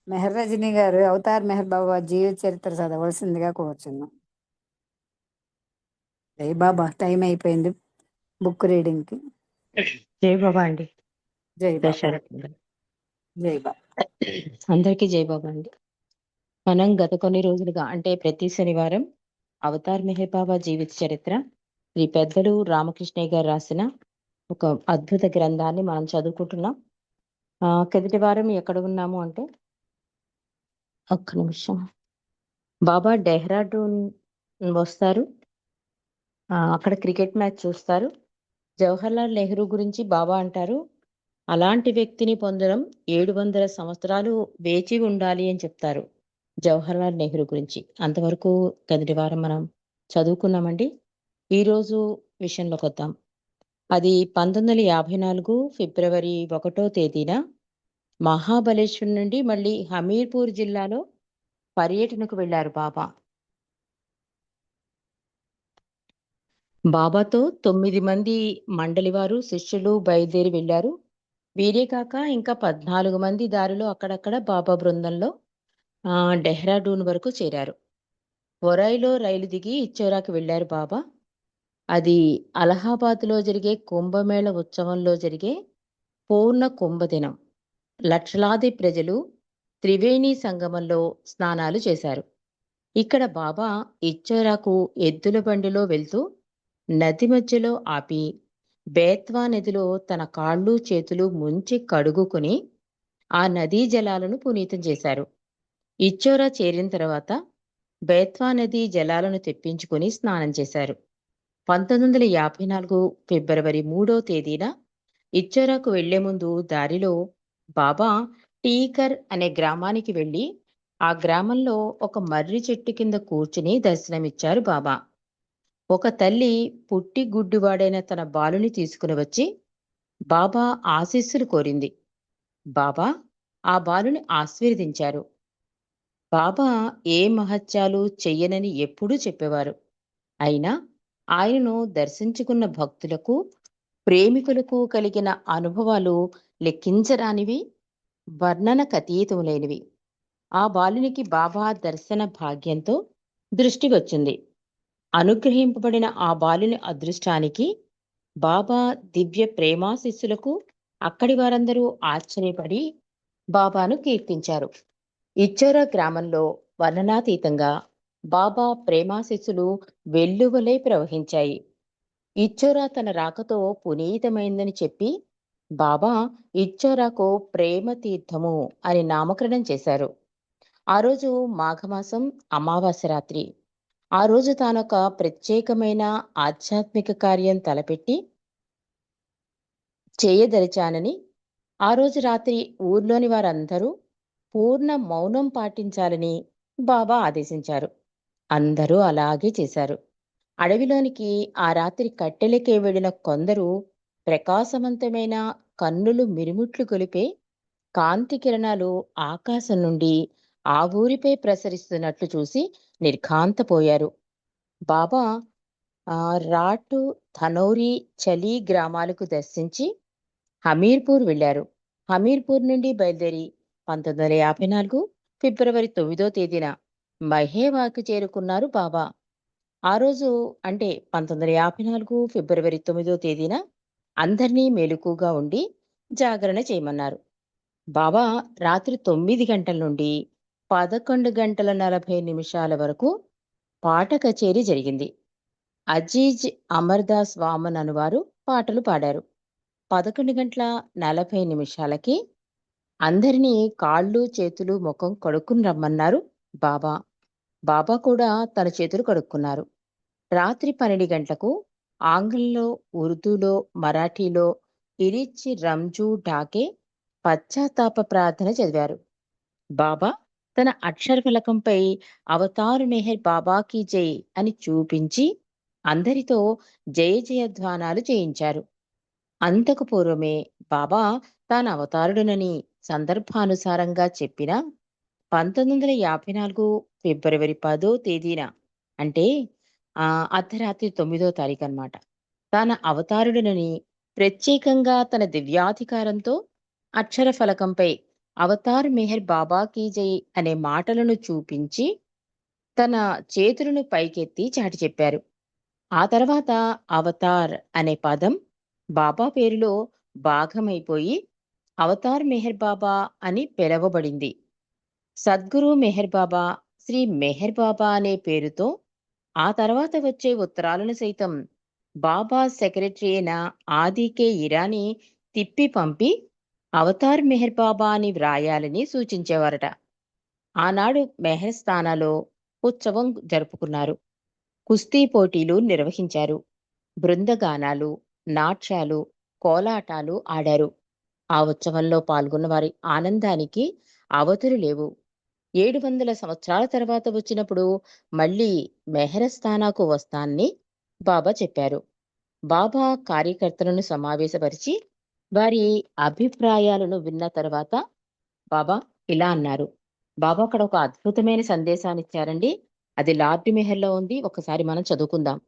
మెహర్ రజనీ గారు అవతార్ మెహర్ బాబా జీవిత చరిత్ర చదవలసిందిగా కోరుచున్నాం. జై బాబా, టైం అయిపోయింది బుక్ రీడింగ్ కి. జై బాబా అండి. జై బాబా. దశరథ్ గారు. జై బాబా. అందరికీ జై బాబా అండి. మనం గత కొన్ని రోజులుగా అంటే ప్రతి శనివారం అవతార్ మెహర్ బాబా జీవిత చరిత్ర శ్రీ పెద్దలు రామకృష్ణయ్య గారు రాసిన ఒక అద్భుత గ్రంథాన్ని మనం చదువుకుంటున్నాం. కిందటి వారం ఎక్కడ ఉన్నాము అంటే, ఒక్క నిమిషం, బాబా డెహ్రాడూన్ వస్తారు. అక్కడ క్రికెట్ మ్యాచ్ చూస్తారు. జవహర్లాల్ నెహ్రూ గురించి బాబా అంటారు, అలాంటి వ్యక్తిని పొందడం 700 సంవత్సరాలు వేచి ఉండాలి అని చెప్తారు జవహర్లాల్ నెహ్రూ గురించి. అంతవరకు కిందటి వారం మనం చదువుకున్నామండి. ఈరోజు విషయంలోకి వద్దాం. అది 1954 ఫిబ్రవరి 1వ తేదీన మహాబలేశ్వర్ నుండి మళ్ళీ హమీర్పూర్ జిల్లాలో పర్యటనకు వెళ్లారు బాబా. బాబాతో 9 మంది మండలి వారు శిష్యులు బయలుదేరి వెళ్లారు. వీరే కాక ఇంకా 14 మంది దారిలో అక్కడక్కడ బాబా బృందంలో డెహ్రాడూన్ వరకు చేరారు. ఒరైలో రైలు దిగి ఇచ్చోరాకి వెళ్లారు బాబా. అది అలహాబాద్లో జరిగే కుంభమేళ ఉత్సవంలో జరిగే పూర్ణ కుంభదినం. లక్షలాది ప్రజలు త్రివేణి సంగమంలో స్నానాలు చేశారు. ఇక్కడ బాబా ఇచ్చోరాకు ఎద్దుల బండిలో వెళ్తూ నది మధ్యలో ఆపి బేత్వా నదిలో తన కాళ్ళు చేతులు ముంచి కడుగుకుని ఆ నదీ జలాలను పునీతం చేశారు. ఇచ్చోరా చేరిన తర్వాత బేత్వా నదీ జలాలను తెప్పించుకుని స్నానం చేశారు. 1954 ఫిబ్రవరి 3వ తేదీన ఇచ్చోరాకు వెళ్లే ముందు దారిలో బాబా టీకర్ అనే గ్రామానికి వెళ్లి ఆ గ్రామంలో ఒక మర్రి చెట్టు కింద కూర్చుని దర్శనమిచ్చారు బాబా. ఒక తల్లి పుట్టి గుడ్డివాడైన తన బాలుని తీసుకుని వచ్చి బాబా ఆశీస్సులు కోరింది. బాబా ఆ బాలుని ఆశీర్వదించారు. బాబా ఏ మహత్యాలు చెయ్యనని ఎప్పుడూ చెప్పేవారు. అయినా ఆయనను దర్శించుకున్న భక్తులకు, ప్రేమికులకు కలిగిన అనుభవాలు లెక్కించరానివి, వర్ణనకతీతములైనవి. ఆ బాలునికి బాబా దర్శన భాగ్యంతో దృష్టి వచ్చింది. అనుగ్రహింపబడిన ఆ బాలుని అదృష్టానికి, బాబా దివ్య ప్రేమాశిస్సులకు అక్కడి వారందరూ ఆశ్చర్యపడి బాబాను కీర్తించారు. ఇచ్చోరా గ్రామంలో వర్ణనాతీతంగా బాబా ప్రేమాశిస్సులు వెల్లువలై ప్రవహించాయి. ఇచ్చోరా తన రాకతో పునీతమైందని చెప్పి బాబా ఇచ్చోరాకు ప్రేమ తీర్థము అని నామకరణం చేశారు. ఆ రోజు మాఘమాసం అమావాస్య రాత్రి. ఆ రోజు తానొక ప్రత్యేకమైన ఆధ్యాత్మిక కార్యం తలపెట్టి చేయదలిచానని, ఆ రోజు రాత్రి ఊర్లోని వారందరూ పూర్ణ మౌనం పాటించాలని బాబా ఆదేశించారు. అందరూ అలాగే చేశారు. అడవిలోనికి ఆ రాత్రి కట్టెలకే వెళ్లిన కొందరు ప్రకాశవంతమైన కన్నులు మిరుముట్లు గొలిపే కాంతి కిరణాలు ఆకాశం నుండి ఆ ఊరిపై ప్రసరిస్తున్నట్లు చూసి నిర్ఘాంతపోయారు. బాబా రాటు, ధనౌరి, చలి గ్రామాలకు దర్శించి హమీర్పూర్ వెళ్లారు. హమీర్పూర్ నుండి బయలుదేరి 1954 ఫిబ్రవరి 9వ తేదీన మహేవాకు చేరుకున్నారు బాబా. ఆ రోజు అంటే 1954 ఫిబ్రవరి 9వ తేదీన అందర్నీ మెలకుగా ఉండి జాగరణ చేయమన్నారు. బాబా రాత్రి 9 గంటల నుండి 11 గంటల 40 నిమిషాల వరకు పాట కచేరీ జరిగింది. అజీజ్ అమర్దాస్ వామన్ అనువారు పాటలు పాడారు. 11 గంటల 40 నిమిషాలకి అందరినీ కాళ్ళు చేతులు ముఖం కడుక్కుని రమ్మన్నారు బాబా. బాబా కూడా తన చేతులు కడుక్కున్నారు. రాత్రి 12 గంటలకు ఆంగ్లంలో, ఉర్దూలో, మరాఠీలో ఇరిచి రంజు ఢాకే పశ్చాత్తాప ప్రార్థన చదివారు. బాబా తన అక్షర ఫలకంపై అవతారు మెహర్ బాబాకి జై అని చూపించి అందరితో జయ జయధ్వానాలు చేయించారు. అంతకు పూర్వమే బాబా తాను అవతారుడునని సందర్భానుసారంగా చెప్పిన 1954 ఫిబ్రవరి 10వ తేదీన అంటే అర్ధరాత్రి 9వ తారీఖు అన్నమాట, తాన అవతారుడునని ప్రత్యేకంగా తన దివ్యాధికారంతో అక్షర ఫలకంపై అవతార్ మెహర్ బాబా కీ జై అనే మాటలను చూపించి తన చేతులను పైకెత్తి చాటి చెప్పారు. ఆ తర్వాత అవతార్ అనే పదం బాబా పేరులో భాగమైపోయి అవతార్ మెహర్ బాబా అని పిలవబడింది. సద్గురు మెహర్ బాబా, శ్రీ మెహర్ బాబా అనే పేరుతో ఆ తర్వాత వచ్చే ఉత్తరాలను సైతం బాబా సెక్రటరీ అయిన ఆదికే ఇరానీ తిప్పి పంపి అవతార్ మెహర్ బాబా అని వ్రాయాలని సూచించేవారట. ఆనాడు మెహర్స్థానాలో ఉత్సవం జరుపుకున్నారు. కుస్తీ పోటీలు నిర్వహించారు. బృందగానాలు, నాట్యాలు, కోలాటాలు ఆడారు. ఆ ఉత్సవంలో పాల్గొన్న వారి ఆనందానికి అవతులు లేవు. 700 సంవత్సరాల తర్వాత వచ్చినప్పుడు మళ్ళీ మెహరస్థానాకు వస్తానని బాబా చెప్పారు. బాబా కార్యకర్తలను సమావేశపరిచి వారి అభిప్రాయాలను విన్న తర్వాత బాబా ఇలా అన్నారు. బాబా అక్కడ ఒక అద్భుతమైన సందేశాన్ని ఇచ్చారండి. అది లార్డ్ మెహర్‌లో ఉంది. ఒకసారి మనం చదువుకుందాం.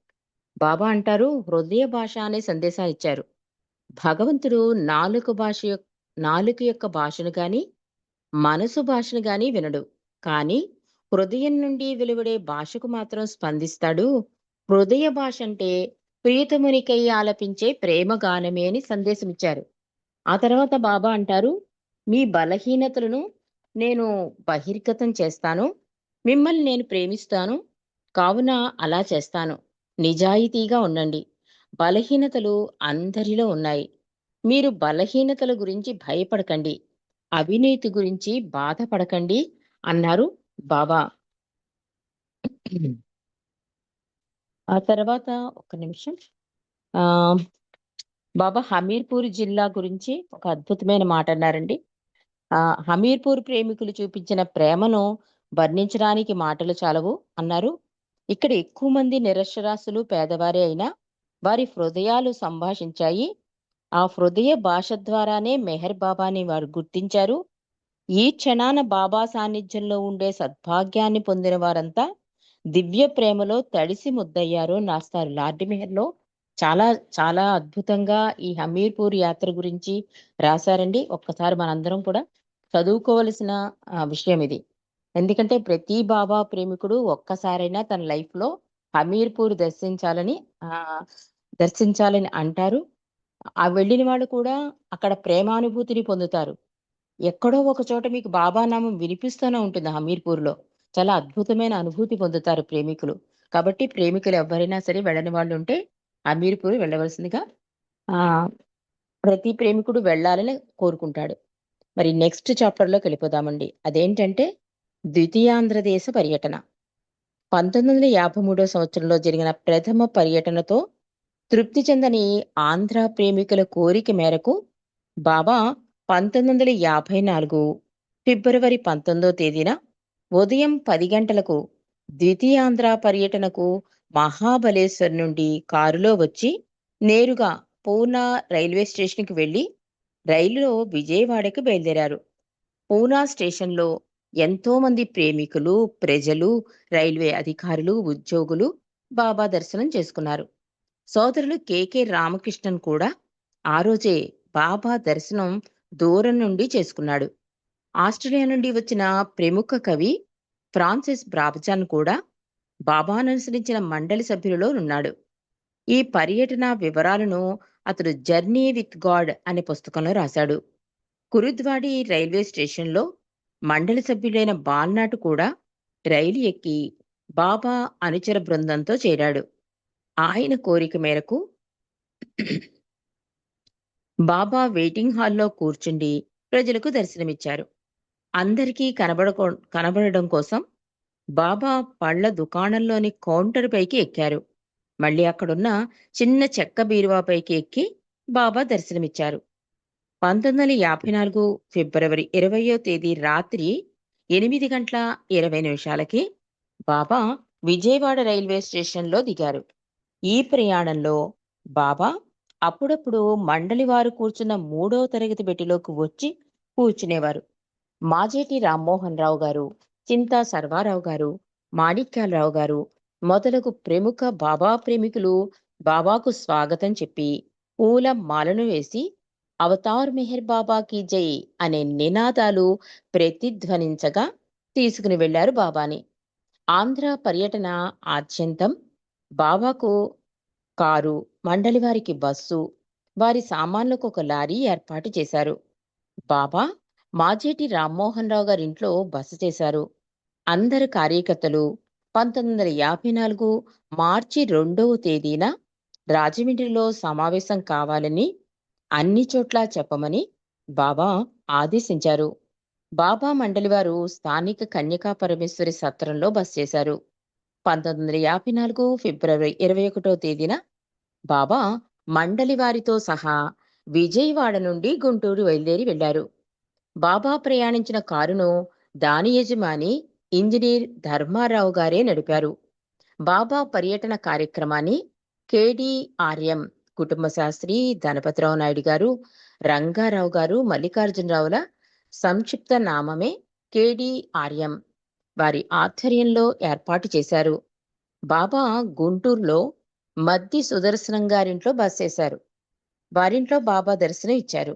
బాబా అంటారు, హృదయ భాష అనే సందేశాన్ని ఇచ్చారు. భగవంతుడు నాలుక యొక్క భాషను గాని, మనసు భాషను గాని వినడు. కానీ హృదయం నుండి వెలువడే భాషకు మాత్రం స్పందిస్తాడు. హృదయ భాష అంటే ప్రియతమునికై ఆలపించే ప్రేమ గానమే అని సందేశమిచ్చారు. ఆ తర్వాత బాబా అంటారు, మీ బలహీనతలను నేను బహిర్గతం చేస్తాను. మిమ్మల్ని నేను ప్రేమిస్తాను. కావున అలా చేస్తాను. నిజాయితీగా ఉండండి. బలహీనతలు అందరిలో ఉన్నాయి. మీరు బలహీనతల గురించి భయపడకండి. అవినీతి గురించి బాధపడకండి అన్నారు బాబా. ఆ తర్వాత ఒక్క నిమిషం. ఆహ్, బాబా హమీర్పూర్ జిల్లా గురించి ఒక అద్భుతమైన మాట అన్నారండి. హమీర్పూర్ ప్రేమికులు చూపించిన ప్రేమను వర్ణించడానికి మాటలు చాలవు అన్నారు. ఇక్కడ ఎక్కువ మంది నిరక్షరాస్యులు, పేదవారే అయినా వారి హృదయాలు సంభాషించాయి. ఆ హృదయ భాష ద్వారానే మెహర్ బాబాని వారు గుర్తించారు. ఈ క్షణాన బాబా సాన్నిధ్యంలో ఉండే సద్భాగ్యాన్ని పొందిన వారంతా దివ్య ప్రేమలో తడిసి ముద్దయ్యారు అని రాస్తారు. లార్డ్ మెహర్‌లో చాలా చాలా అద్భుతంగా ఈ హమీర్పూర్ యాత్ర గురించి రాశారండి. ఒక్కసారి మనందరం కూడా చదువుకోవలసిన విషయం ఇది. ఎందుకంటే ప్రతి బాబా ప్రేమికుడు ఒక్కసారైనా తన లైఫ్‌లో హమీర్పూర్ ఆహ్, దర్శించాలని అంటారు. ఆ వెళ్ళిన వాళ్ళు కూడా అక్కడ ప్రేమానుభూతిని పొందుతారు. ఎక్కడో ఒక చోట మీకు బాబా నామం వినిపిస్తూనే ఉంటుంది హమీర్పూర్‌లో. చాలా అద్భుతమైన అనుభూతి పొందుతారు ప్రేమికులు. కాబట్టి ప్రేమికులు ఎవ్వరైనా సరే వెళ్ళని వాళ్ళుంటే హమీర్పూర్ వెళ్ళవలసిందిగా ఆహ్, ప్రతి ప్రేమికుడు వెళ్ళాలని కోరుకుంటాడు. మరి నెక్స్ట్ చాప్టర్‌లోకెళ్ళిపోదామండి. అదేంటంటే ద్వితీయాంధ్రదేశ పర్యటన. 1953 సంవత్సరంలో జరిగిన ప్రథమ పర్యటనతో తృప్తి చెందని ఆంధ్ర ప్రేమికుల కోరిక మేరకు బాబా 1954 ఫిబ్రవరి 19వ తేదీన ఉదయం 10 గంటలకు ద్వితీయాంధ్ర పర్యటనకు మహాబలేశ్వర్ నుండి కారులో వచ్చి నేరుగా పూనా రైల్వే స్టేషన్‌కి వెళ్లి రైలులో విజయవాడకి బయలుదేరారు. పూనా స్టేషన్‌లో ఎంతో మంది ప్రేమికులు, ప్రజలు, రైల్వే అధికారులు, ఉద్యోగులు బాబా దర్శనం చేసుకున్నారు. సోదరులు కె.కె. రామకృష్ణన్ కూడా ఆ రోజే బాబా దర్శనం దూరం నుండి చేసుకున్నాడు. ఆస్ట్రేలియా నుండి వచ్చిన ప్రముఖ కవి ఫ్రాన్సిస్ బ్రాబ్జాన్ కూడా బాబాను అనుసరించిన మండలి సభ్యులలో ఉన్నాడు. ఈ పర్యటన వివరాలను అతడు 'జర్నీ విత్ గాడ్' అనే పుస్తకంలో రాశాడు. కురుద్వాడి రైల్వే స్టేషన్‌లో మండలి సభ్యుడైన బాల్నాట్ కూడా రైలు ఎక్కి బాబా అనుచర బృందంతో చేరాడు. ఆయన కోరిక మేరకు బాబా వెయిటింగ్ హాల్‌లో కూర్చుండి ప్రజలకు దర్శనమిచ్చారు. అందరికీ కనబడడం కోసం బాబా పళ్ళ దుకాణంలోని కౌంటర్ పైకి ఎక్కారు. మళ్ళీ అక్కడున్న చిన్న చెక్క బీరువా పైకి ఎక్కి బాబా దర్శనమిచ్చారు. 1954 ఫిబ్రవరి 20వ తేదీ రాత్రి 8:20 బాబా విజయవాడ రైల్వే స్టేషన్‌లో దిగారు. ఈ ప్రయాణంలో బాబా అప్పుడప్పుడు మండలి వారు కూర్చున్న 3వ తరగతి పెట్టెలోకి వచ్చి కూర్చునేవారు. మాజేటి రామ్మోహన్ రావు గారు, చింతా సర్వారావు గారు, మాణిక్యాలరావు గారు మొదలగు ప్రముఖ బాబా ప్రేమికులు బాబాకు స్వాగతం చెప్పి పూల మాలను వేసి అవతార్ మెహర్ బాబా కీ జై అనే నినాదాలు ప్రతిధ్వనించగా తీసుకుని వెళ్లారు బాబాని. ఆంధ్ర పర్యటన ఆద్యంతం బాబాకు కారు, మండలి వారికి బస్సు, వారి సామాన్లకు ఒక లారీ ఏర్పాటు చేశారు. బాబా మాజేటి రామ్మోహన్ రావు గారింట్లో బస చేశారు. అందరు కార్యకర్తలు 1954 మార్చి 2వ తేదీన రాజమండ్రిలో సమావేశం కావాలని అన్ని చోట్ల చెప్పమని బాబా ఆదేశించారు. బాబా మండలివారు స్థానిక కన్యకా పరమేశ్వరి సత్రంలో బస చేశారు. 1954 ఫిబ్రవరి 21వ తేదీన బాబా మండలి వారితో సహా విజయవాడ నుండి గుంటూరు బయలుదేరి వెళ్లారు. బాబా ప్రయాణించిన కారును దాని యజమాని ఇంజనీర్ ధర్మారావు గారే నడిపారు. బాబా పర్యటన కార్యక్రమాన్ని కేడీఆర్ఎం కుటుంబ శాస్త్రి ధనపతిరావు నాయుడు గారు, రంగారావు గారు, మల్లికార్జునరావుల సంక్షిప్త నామమే కేడీఆర్ఎం వారి ఆధ్వర్యంలో ఏర్పాటు చేశారు. బాబా గుంటూరులో మద్ది సుదర్శనం గారింట్లో బస చేశారు. వారింట్లో బాబా దర్శనం ఇచ్చారు.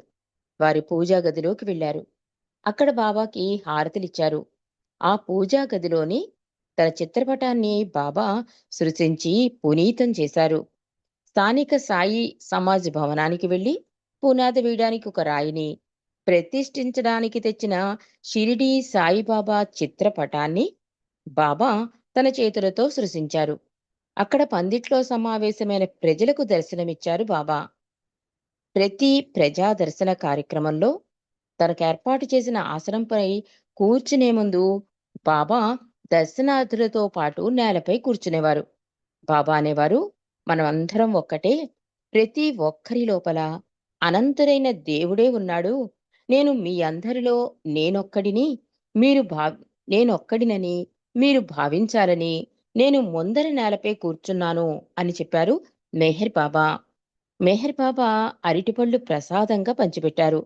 వారి పూజా గదిలోకి వెళ్లారు. అక్కడ బాబాకి హారతిలిచ్చారు. ఆ పూజా గదిలోని తన చిత్రపటాన్ని బాబా సృజించి పునీతం చేశారు. స్థానిక సాయి సమాజ్ భవనానికి వెళ్లి పునాది వేయడానికి ఒక రాయిని, ప్రతిష్ఠించడానికి తెచ్చిన షిరిడీ సాయిబాబా చిత్రపటాన్ని బాబా తన చేతులతో సృజించారు. అక్కడ పందిట్లో సమావేశమైన ప్రజలకు దర్శనమిచ్చారు బాబా. ప్రతి ప్రజా దర్శన కార్యక్రమంలో తనకేర్పాటు చేసిన ఆసనంపై కూర్చునే ముందు బాబా దర్శనార్థులతో పాటు నేలపై కూర్చునేవారు. బాబా అనేవారు, మనమందరం ఒక్కటే, ప్రతి ఒక్కరి లోపల అనంతుడైన దేవుడే ఉన్నాడు. నేను మీ అందరిలో నేనొక్కడిని మీరు నేనొక్కడినని మీరు భావించాలని నేను ముందర నేలపై కూర్చున్నాను అని చెప్పారు మెహర్ బాబా. మెహర్ బాబా అరటిపళ్ళు ప్రసాదంగా పంచిపెట్టారు.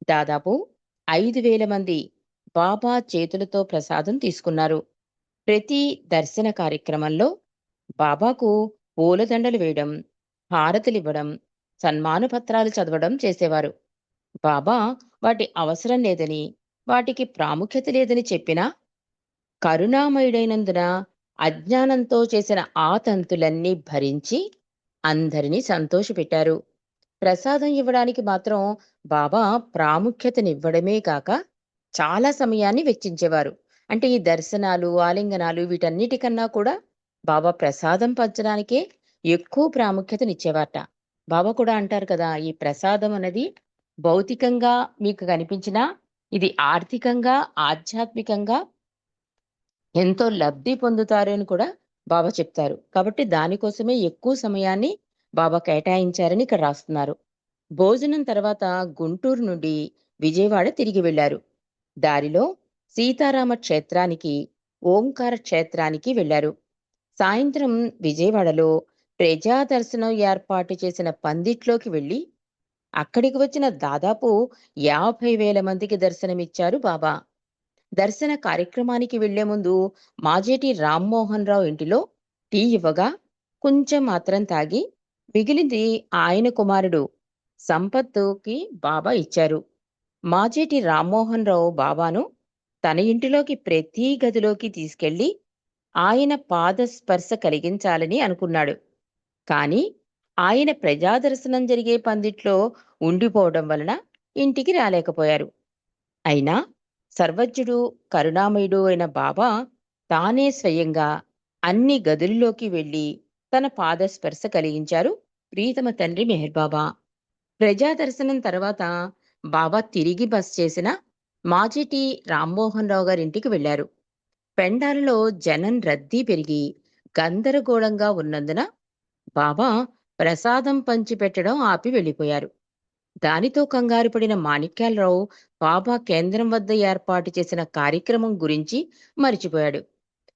దాదాపు 5,000 మంది బాబా చేతులతో ప్రసాదం తీసుకున్నారు. ప్రతి దర్శన కార్యక్రమంలో బాబాకు పూలదండలు వేయడం, హారతులివ్వడం, సన్మాన పత్రాలు చదవడం చేసేవారు. బాబా వాటి అవసరం లేదని, వాటికి ప్రాముఖ్యత లేదని చెప్పినా కరుణామయుడైనందున అజ్ఞానంతో చేసిన ఆ తంతులన్నీ భరించి అందరినీ సంతోషపెట్టారు. ప్రసాదం ఇవ్వడానికి మాత్రం బాబా ప్రాముఖ్యతనివ్వడమే కాక చాలా సమయాన్ని వెచ్చించేవారు. అంటే ఈ దర్శనాలు, ఆలింగనాలు వీటన్నిటికన్నా కూడా బాబా ప్రసాదం పంచడానికే ఎక్కువ ప్రాముఖ్యతనిచ్చేవారట. బాబా కూడా అంటారు కదా, ఈ ప్రసాదం అనేది భౌతికంగా మీకు కనిపించినా ఇది ఆర్థికంగా, ఆధ్యాత్మికంగా ఎంతో లబ్ధి పొందుతారు అని కూడా బాబా చెప్తారు. కాబట్టి దానికోసమే ఎక్కువ సమయాన్ని బాబా కేటాయించారని ఇక్కడ రాస్తున్నారు. భోజనం తర్వాత గుంటూరు నుండి విజయవాడ తిరిగి వెళ్లారు. దారిలో సీతారామ క్షేత్రానికి, ఓంకార క్షేత్రానికి వెళ్లారు. సాయంత్రం విజయవాడలో ప్రజా దర్శనం ఏర్పాటు చేసిన పందిట్లోకి వెళ్లి అక్కడికి వచ్చిన దాదాపు 50,000 మందికి దర్శనమిచ్చారు బాబా. దర్శన కార్యక్రమానికి వెళ్లే ముందు మాజేటి రామ్మోహన్ రావు ఇంటిలో టీ ఇవ్వగా కొంచెం మాత్రం తాగి మిగిలింది ఆయన కుమారుడు సంపత్తుకి బాబా ఇచ్చారు. మాజేటి రామ్మోహన్ రావు బాబాను తన ఇంటిలోకి ప్రతి గదిలోకి తీసుకెళ్లి ఆయన పాద స్పర్శ కలిగించాలని అనుకున్నాడు. కాని ఆయన ప్రజాదర్శనం జరిగే పందిట్లో ఉండిపోవడం వలన ఇంటికి రాలేకపోయారు. అయినా సర్వజ్ఞుడు, కరుణామయుడు అయిన బాబా తానే స్వయంగా అన్ని గదుల్లోకి వెళ్లి తన పాదస్పర్శ కలిగించారు ప్రీతమ తండ్రి మెహర్ బాబా. ప్రజాదర్శనం తర్వాత బాబా తిరిగి బస్ చేసిన మాజేటి రామ్మోహన్ రావు గారింటికి వెళ్లారు. పెండాలలో జనం రద్దీ పెరిగి గందరగోళంగా ఉన్నందున బాబా ప్రసాదం పంచిపెట్టడం ఆపి వెళ్లిపోయారు. దానితో కంగారు పడిన మాణిక్యాలరావు బాబా కేంద్రం వద్ద ఏర్పాటు చేసిన కార్యక్రమం గురించి మరిచిపోయాడు.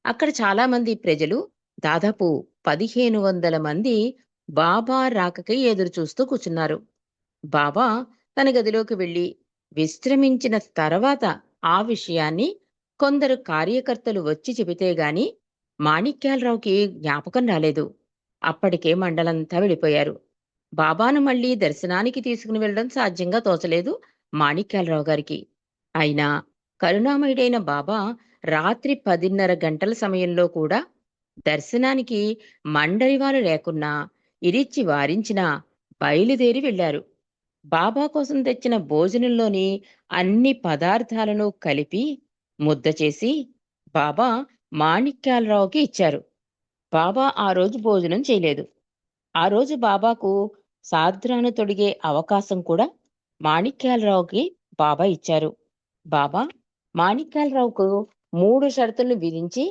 అక్కడ చాలా మంది ప్రజలు, దాదాపు 1,500 మంది బాబా రాకకై ఎదురు చూస్తూ కూర్చున్నారు. బాబా తన గదిలోకి వెళ్లి విశ్రమించిన తర్వాత ఆ విషయాన్ని కొందరు కార్యకర్తలు వచ్చి చెబితే గాని మాణిక్యాలరావుకి జ్ఞాపకం రాలేదు. అప్పటికే మండలంతా వెళ్ళిపోయారు. బాబాను మళ్ళీ దర్శనానికి తీసుకుని వెళ్ళడం సాధ్యంగా తోచలేదు మాణిక్యాలరావు గారికి. అయినా కరుణామయుడైన బాబా రాత్రి 10:30 గంటల సమయంలో కూడా దర్శనానికి మండలివారు లేకున్నా, ఇరిచ్చి వారించినా బయలుదేరి వెళ్లారు. బాబా కోసం తెచ్చిన భోజనంలోని అన్ని పదార్థాలను కలిపి ముద్ద చేసి బాబా మాణిక్యాలరావుకి ఇచ్చారు. బాబా ఆ రోజు భోజనం చేయలేదు. ఆ రోజు బాబాకు సాద్రాను తొడిగే అవకాశం కూడా మాణిక్యాలరావుకి బాబా ఇచ్చారు. బాబా మాణిక్యాలరావుకు 3 షరతులను విధించి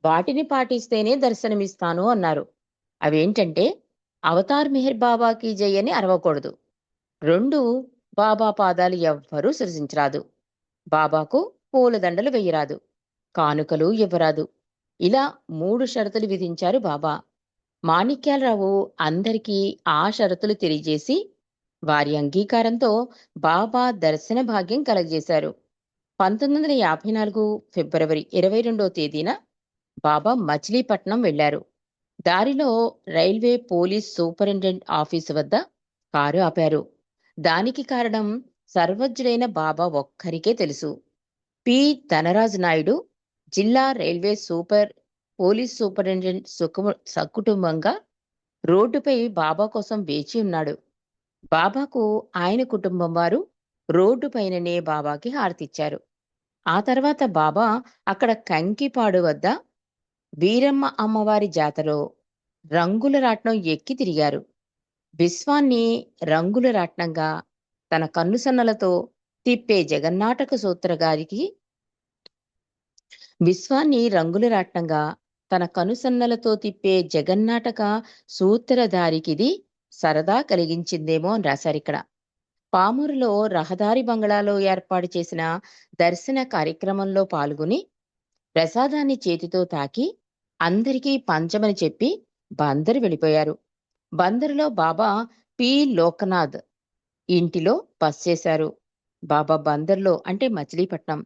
వాటిని పాటిస్తేనే దర్శనమిస్తాను అన్నారు. అవేంటంటే, అవతార్ మెహర్ బాబాకి జై అని అరవకూడదు. 2, బాబా పాదాలు ఎవ్వరూ సృజించరాదు. బాబాకు పూలదండలు వెయ్యరాదు. కానుకలు ఇవ్వరాదు. ఇలా 3 షరతులు విధించారు బాబా. మాణిక్యాలరావు అందరికీ ఆ షరతులు తెలియజేసి వారి అంగీకారంతో బాబా దర్శన భాగ్యం కలగజేశారు. 1954 ఫిబ్రవరి 22వ తేదీన బాబా మచిలీపట్నం వెళ్లారు. దారిలో రైల్వే పోలీస్ సూపరింటెండెంట్ ఆఫీసు వద్ద కారు ఆపారు. దానికి కారణం సర్వజ్ఞుడైన బాబా ఒక్కరికే తెలుసు. పి. ధనరాజు నాయుడు జిల్లా రైల్వే పోలీస్ సూపరింటెండెంట్ సకుటుంబంగా రోడ్డుపై బాబా కోసం వేచి ఉన్నాడు. బాబాకు ఆయన కుటుంబం వారు రోడ్డు పైననే బాబాకి హారతిచ్చారు. ఆ తర్వాత బాబా అక్కడ కంకిపాడు వద్ద వీరమ్మ అమ్మవారి జాతరలో రంగుల రాట్నం ఎక్కి తిరిగారు. విశ్వాన్ని రంగుల రాట్నంగా తన కన్నుసన్నలతో తిప్పే జగన్నాటక సూత్రగారికి విశ్వాన్ని రంగుల రాట్నంగా తన కనుసన్నలతో తిప్పే జగన్నాటక సూత్రధారికిది సరదా కలిగించిందేమో అని రాశారిక్కడ. పామూరులో రహదారి బంగళాలో ఏర్పాటు చేసిన దర్శన కార్యక్రమంలో పాల్గొని ప్రసాదాన్ని చేతితో తాకి అందరికీ పంచమని చెప్పి బందరు వెళ్ళిపోయారు. బందరులో బాబా పి. లోకనాథ్ ఇంటిలో బస చేశారు. బాబా బందర్లో అంటే మచిలీపట్నం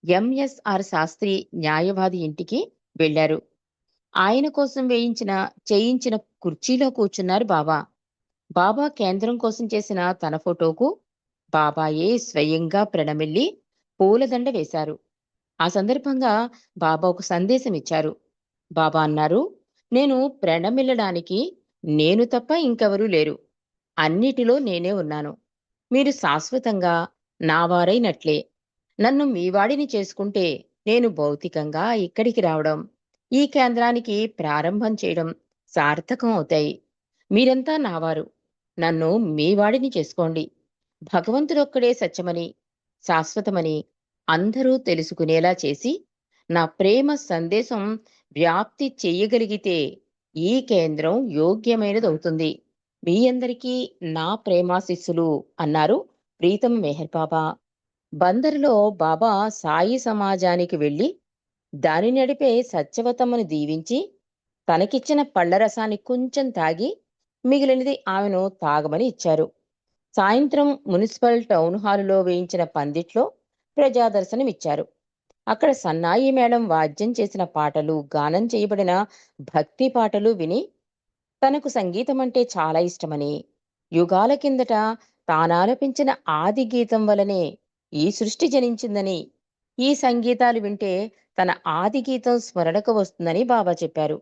ఎంఎస్ఆర్ శాస్త్రి న్యాయవాది ఇంటికి వెళ్లారు. ఆయన కోసం చేయించిన కుర్చీలో కూర్చున్నారు బాబా. బాబా కేంద్రం కోసం చేసిన తన ఫోటోకు బాబాయే స్వయంగా ప్రణమిల్లి పూలదండ వేశారు. ఆ సందర్భంగా బాబా ఒక సందేశం ఇచ్చారు. బాబా అన్నారు, నేను ప్రణమిల్లడానికి నేను తప్ప ఇంకెవరూ లేరు. అన్నిటిలో నేనే ఉన్నాను. మీరు శాశ్వతంగా నావారైనట్లే. నన్ను మీవాడిని చేసుకుంటే నేను భౌతికంగా ఇక్కడికి రావడం, ఈ కేంద్రానికి ప్రారంభం చేయడం సార్థకం అవుతాయి. మీరంతా నావారు. నన్ను మీవాడిని చేసుకోండి. భగవంతుడొక్కడే సత్యమని, శాశ్వతమని అందరూ తెలుసుకునేలా చేసి నా ప్రేమ సందేశం వ్యాప్తి చెయ్యగలిగితే ఈ కేంద్రం యోగ్యమైనదవుతుంది. మీ అందరికీ నా ప్రేమాశిస్సులు అన్నారు ప్రీతం మెహర్ బాబా. బందరులో బాబా సాయి సమాజానికి వెళ్లి దాని నడిపే సత్యవతమ్మను దీవించి తనకిచ్చిన పళ్లరసాన్ని కొంచెం తాగి మిగిలినది ఆమెను తాగమని ఇచ్చారు. సాయంత్రం మున్సిపల్ టౌన్ హాలులో వేయించిన పందిట్లో ప్రజాదర్శనమిచ్చారు. అక్కడ సన్నాయి మేళం వాద్యం చేసిన పాటలు, గానం చేయబడిన భక్తి పాటలు విని తనకు సంగీతం అంటే చాలా ఇష్టమని, యుగాల కిందట తానాలపించిన ఆది గీతం వలనే ఈ సృష్టి జనించిందని, ఈ సంగీతాలు వింటే తన ఆది గీతం స్మరణకు వస్తుందని బాబా చెప్పారు.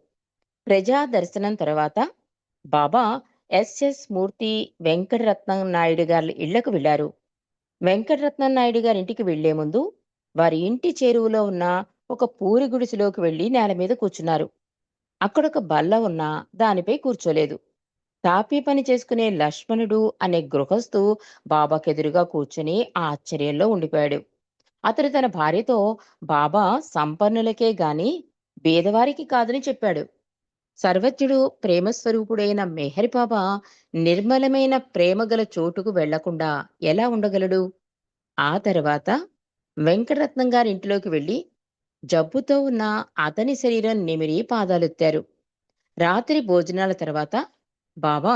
ప్రజా దర్శనం తర్వాత బాబా ఎస్ఎస్ మూర్తి వెంకటరత్నం నాయుడు గారి ఇళ్లకు వెళ్లారు. వెంకటరత్నం నాయుడు గారింటికి వెళ్లే ముందు వారి ఇంటి చేరువలో ఉన్న ఒక పూరి గుడిసెలోకి వెళ్లి నేల మీద కూర్చున్నారు. అక్కడొక బల్ల ఉన్నా దానిపై కూర్చోలేదు. తాపీ పని చేసుకునే లక్ష్మణుడు అనే గృహస్థు బాబాకెదురుగా కూర్చుని ఆశ్చర్యంలో ఉండిపోయాడు. అతడు తన భార్యతో బాబా సంపన్నులకే గాని బీదవారికి కాదని చెప్పాడు. సర్వజ్ఞుడు ప్రేమస్వరూపుడైన మెహర్ బాబా నిర్మలమైన ప్రేమగల చోటుకు వెళ్లకుండా ఎలా ఉండగలడు? ఆ తర్వాత వెంకటరత్నం గారింటిలోకి వెళ్లి జబ్బుతో ఉన్న అతని శరీరం నిమిరి పాదాలెత్తారు. రాత్రి భోజనాల తర్వాత బాబా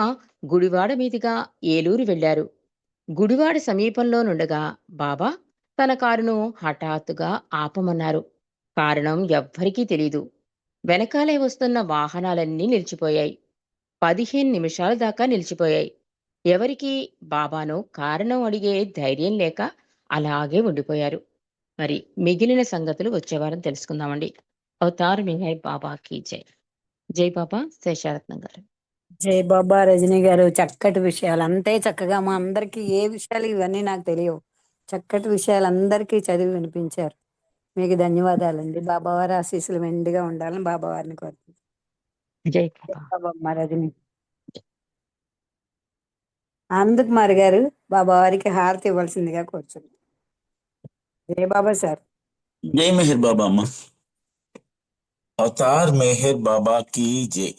గుడివాడ మీదుగా ఏలూరు వెళ్లారు. గుడివాడ సమీపంలో నుండగా బాబా తన కారును హఠాత్తుగా ఆపమన్నారు. కారణం ఎవ్వరికీ తెలీదు. వెనకాలే వస్తున్న వాహనాలన్నీ నిలిచిపోయాయి. 15 నిమిషాల దాకా నిలిచిపోయాయి. ఎవరికి బాబానో కారణం అడిగే ధైర్యం లేక అలాగే ఉండిపోయారు. మరి మిగిలిన సంగతులు వచ్చే వారం తెలుసుకుందామండి. అవతార్ మిహాయ్ బాబాకి జై. జై బాబా. శేషారత్నం గారు. జై బాబా రజనీ గారు, చక్కటి విషయాలు అంతే చక్కగా మా అందరికి ఏ విషయాలు ఇవన్నీ నాకు తెలియవు. చక్కటి విషయాలు అందరికీ చదివి వినిపించారు. మీకు ధన్యవాదాలండి. బాబావారి ఆశీస్సులు మెండుగా ఉండాలని బాబావారిని కోరుతున్నాను. జై జై బాబా. బాబా రజని ఆనంద్ కుమార్ గారు బాబావారికి హారతి ఇవ్వాల్సిందిగా కోరుచున్నాను. జై బాబా సార్. जय मेहर बाबा अम्मा। अवतार मेहर बाबा की जय।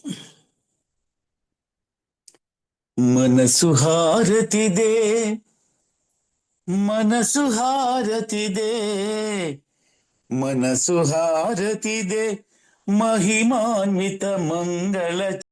मनसु हारतिदे, मनसु हारतिदे, मनसु हारतिदे, महिमान्वित मंगल